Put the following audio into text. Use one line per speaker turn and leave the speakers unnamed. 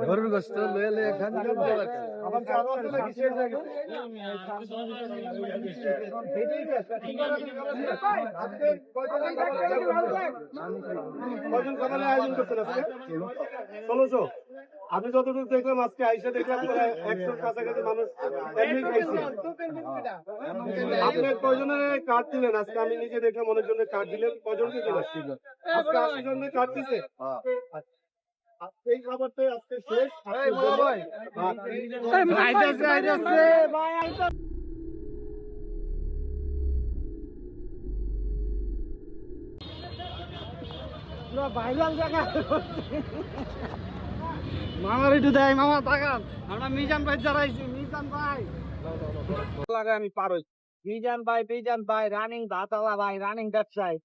গরুর গোস্ত লয়ে খান
আয়োজন করছেন আজকে 1600। আমি যতটুকু দেখলাম আজকে আইসা দেখলাম প্রায় 100 কাছাকাছি মানুষ এমনি খাইছে। আপনি কয়জনের কার্ড দিলেন আজকে? আমি নিজে দেখলাম অনেকজনের কার্ড দিলেন। কয়জনকে দিলেন আজকে? 80 জনের কার্ড দিছে। এই খাবারটাই আজকে শেষ। ভাইরাল জায়গা মামার একটু দেয়। মামা তাকান, আমরা মিজান ভাই যারাইছি। মিজান ভাই লাগে আমি পারই। মিজান ভাই রানিং দাতালা ভাই, রানিং ব্যবসায়ী।